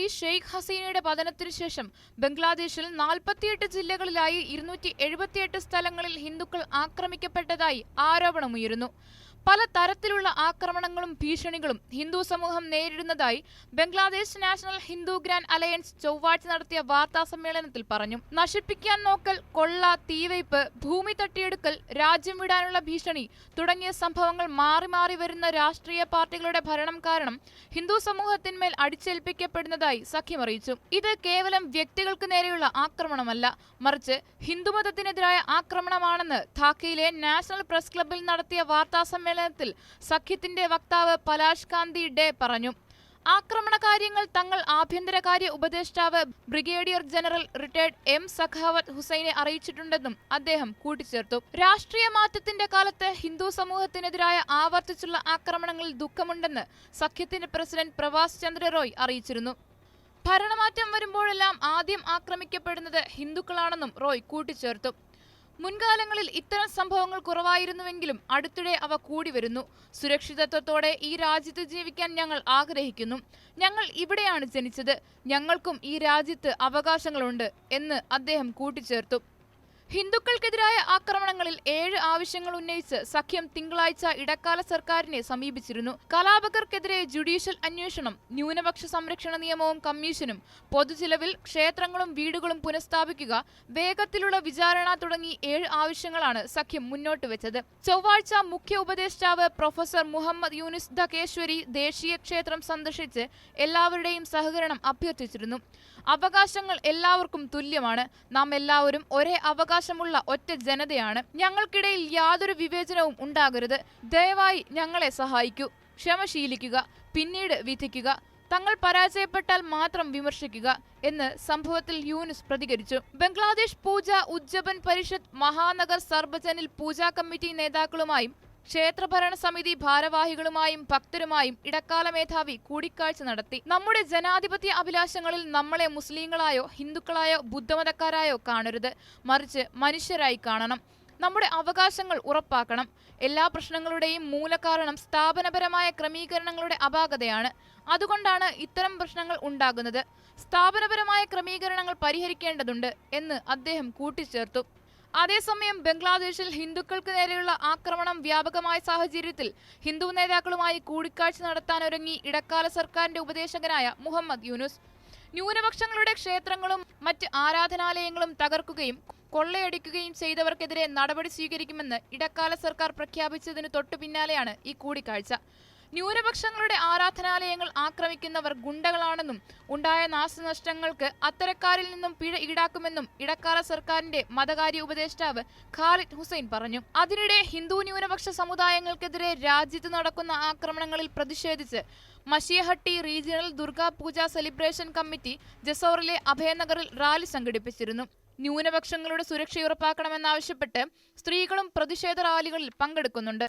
ആദ്യമായി ഷെയ്ഖ് ഹസീനയുടെ പതനത്തിനു ശേഷം ബംഗ്ലാദേശിൽ 48 ജില്ലകളിലായി 278 സ്ഥലങ്ങളിൽ ഹിന്ദുക്കൾ ആക്രമിക്കപ്പെട്ടതായി ആരോപണമുയരുന്നു. പല തരത്തിലുള്ള ആക്രമണങ്ങളും ഭീഷണികളും ഹിന്ദു സമൂഹം നേരിടുന്നതായി Bangladesh national Hindu grand alliance ചൊവ്വാഴ്ച നടത്തിയ വാർത്താ സമ്മേളനത്തിൽ പറഞ്ഞു. നശിപ്പിക്കാൻ നോക്കൽ, കൊള്ള, തീവയ്പ്, ഭൂമി തട്ടിയെടുക്കൽ, രാജ്യം വിടാനുള്ള ഭീഷണി തുടങ്ങിയ സംഭവങ്ങൾ മാറി മാറി വരുന്ന രാഷ്ട്രീയ പാർട്ടികളുടെ ഭരണം കാരണം ഹിന്ദു സമൂഹത്തിന്മേൽ അടിച്ചേൽപ്പിക്കപ്പെടുന്നതായി സഖ്യം അറിയിച്ചു. ഇത് കേവലം വ്യക്തികൾക്ക് നേരെയുള്ള ആക്രമണമല്ല, മറിച്ച് ഹിന്ദുമതത്തിനെതിരായ ആക്രമണമാണെന്ന് ധാക്കയിലെ നാഷണൽ പ്രസ് ക്ലബ്ബിൽ നടത്തിയ വാർത്താ സമ്മേളനത്തിൽ സഖ്യത്തിന്റെ വക്താവ് പലാഷ് കാന്തി ഡേ പറഞ്ഞു. ആക്രമണകാര്യങ്ങൾ തങ്ങൾ ആഭ്യന്തരകാര്യ ഉപദേഷ്ടാവ് ബ്രിഗേഡിയർ ജനറൽ റിട്ടയർഡ് എം സഖാവത്ത് ഹുസൈനെ അറിയിച്ചിട്ടുണ്ടെന്നും അദ്ദേഹം കൂട്ടിച്ചേർത്തു. രാഷ്ട്രീയ മാറ്റത്തിന്റെ കാലത്ത് ഹിന്ദു സമൂഹത്തിനെതിരായ ആവർത്തിച്ചുള്ള ആക്രമണങ്ങളിൽ ദുഃഖമുണ്ടെന്ന് സഖ്യത്തിന്റെ പ്രസിഡന്റ് പ്രവാസ് ചന്ദ്ര റോയ് അറിയിച്ചിരുന്നു. ഭരണമാറ്റം വരുമ്പോഴെല്ലാം ആദ്യം ആക്രമിക്കപ്പെടുന്നത് ഹിന്ദുക്കളാണെന്നും റോയ് കൂട്ടിച്ചേർത്തു. മുൻകാലങ്ങളിൽ ഇത്തരം സംഭവങ്ങൾ കുറവായിരുന്നുവെങ്കിലും അടുത്തിടെ അവ കൂടി വരുന്നു. സുരക്ഷിതത്വത്തോടെ ഈ രാജ്യത്ത് ജീവിക്കാൻ ഞങ്ങൾ ആഗ്രഹിക്കുന്നു. ഞങ്ങൾ ഇവിടെയാണ് ജനിച്ചത്. ഞങ്ങൾക്കും ഈ രാജ്യത്ത് അവകാശങ്ങളുണ്ട് എന്ന് അദ്ദേഹം കൂട്ടിച്ചേർത്തു. ഹിന്ദുക്കൾക്കെതിരായ ആക്രമണങ്ങളിൽ 7 ആവശ്യങ്ങൾ ഉന്നയിച്ച് സഖ്യം തിങ്കളാഴ്ച ഇടക്കാല സർക്കാരിനെ സമീപിച്ചിരുന്നു. കലാപകർക്കെതിരെ ജുഡീഷ്യൽ അന്വേഷണം, ന്യൂനപക്ഷ സംരക്ഷണ നിയമവും കമ്മീഷനും, പൊതുചിലവിൽ ക്ഷേത്രങ്ങളും വീടുകളും പുനഃസ്ഥാപിക്കുക, വേഗത്തിലുള്ള വിചാരണ തുടങ്ങി 7 ആവശ്യങ്ങളാണ് സഖ്യം മുന്നോട്ട് വെച്ചത്. ചൊവ്വാഴ്ച മുഖ്യ ഉപദേഷ്ടാവ് പ്രൊഫസർ മുഹമ്മദ് യൂനിസ് ധകേശ്വരി ദേശീയ ക്ഷേത്രം സന്ദർശിച്ച് എല്ലാവരുടെയും സഹകരണം അഭ്യർത്ഥിച്ചിരുന്നു. അവകാശങ്ങൾ എല്ലാവർക്കും തുല്യമാണ്. നാം എല്ലാവരും ഒരേ അവകാശമുള്ള ഒറ്റ ജനതയാണ്. ഞങ്ങൾക്കിടയിൽ യാതൊരു വിവേചനവും ഉണ്ടാകരുത്. ദയവായി ഞങ്ങളെ സഹായിക്കൂ. ക്ഷമ ശീലിക്കുക, പിന്നീട് വിധിക്കുക. തങ്ങൾ പരാജയപ്പെട്ടാൽ മാത്രം വിമർശിക്കുക എന്ന് സംഭവത്തിൽ യൂനിസ് പ്രതികരിച്ചു. ബംഗ്ലാദേശ് പൂജ ഉജ്ജബൻ പരിഷത്ത് മഹാനഗർ സർബജനിൽ പൂജാ കമ്മിറ്റി നേതാക്കളുമായും ക്ഷേത്രഭരണ സമിതി ഭാരവാഹികളുമായും ഭക്തരുമായും ഇടക്കാല മേധാവി കൂടിക്കാഴ്ച നടത്തി. നമ്മുടെ ജനാധിപത്യ അഭിലാഷങ്ങളിൽ നമ്മളെ മുസ്ലിങ്ങളായോ ഹിന്ദുക്കളായോ ബുദ്ധമതക്കാരായോ കാണരുത്, മറിച്ച് മനുഷ്യരായി കാണണം. നമ്മുടെ അവകാശങ്ങൾ ഉറപ്പാക്കണം. എല്ലാ പ്രശ്നങ്ങളുടെയും മൂലകാരണം സ്ഥാപനപരമായ ക്രമീകരണങ്ങളുടെ അപാകതയാണ്. അതുകൊണ്ടാണ് ഇത്തരം പ്രശ്നങ്ങൾ ഉണ്ടാകുന്നത്. സ്ഥാപനപരമായ ക്രമീകരണങ്ങൾ പരിഹരിക്കേണ്ടതുണ്ട് എന്ന് അദ്ദേഹം കൂട്ടിച്ചേർത്തു. അതേസമയം ബംഗ്ലാദേശിൽ ഹിന്ദുക്കൾക്ക് നേരെയുള്ള ആക്രമണം വ്യാപകമായ സാഹചര്യത്തിൽ ഹിന്ദു നേതാക്കളുമായി കൂടിക്കാഴ്ച നടത്താനൊരുങ്ങി ഇടക്കാല സർക്കാരിന്റെ ഉപദേശകനായ മുഹമ്മദ് യൂനുസ്. ന്യൂനപക്ഷങ്ങളുടെ ക്ഷേത്രങ്ങളും മറ്റ് ആരാധനാലയങ്ങളും തകർക്കുകയും കൊള്ളയടിക്കുകയും ചെയ്തവർക്കെതിരെ നടപടി സ്വീകരിക്കുമെന്ന് ഇടക്കാല സർക്കാർ പ്രഖ്യാപിച്ചതിന് തൊട്ടു പിന്നാലെയാണ് ഈ കൂടിക്കാഴ്ച. ന്യൂനപക്ഷങ്ങളുടെ ആരാധനാലയങ്ങൾ ആക്രമിക്കുന്നവർ ഗുണ്ടകളാണെന്നും ഉണ്ടായ നാശനഷ്ടങ്ങൾക്ക് അത്തരക്കാരിൽ നിന്നും പിഴ ഈടാക്കുമെന്നും ഇടക്കാല സർക്കാരിന്റെ മതകാര്യ ഉപദേഷ്ടാവ് ഖാലിദ് ഹുസൈൻ പറഞ്ഞു. അതിനിടെ ഹിന്ദു ന്യൂനപക്ഷ സമുദായങ്ങൾക്കെതിരെ രാജ്യത്ത് നടക്കുന്ന ആക്രമണങ്ങളിൽ പ്രതിഷേധിച്ച് മഷിയഹട്ടി റീജിയണൽ ദുർഗാ പൂജ സെലിബ്രേഷൻ കമ്മിറ്റി ജസോറിലെ അഭയനഗറിൽ റാലി സംഘടിപ്പിച്ചിരുന്നു. ന്യൂനപക്ഷങ്ങളുടെ സുരക്ഷ ഉറപ്പാക്കണമെന്നാവശ്യപ്പെട്ട് സ്ത്രീകളും പ്രതിഷേധ റാലികളിൽ പങ്കെടുക്കുന്നുണ്ട്.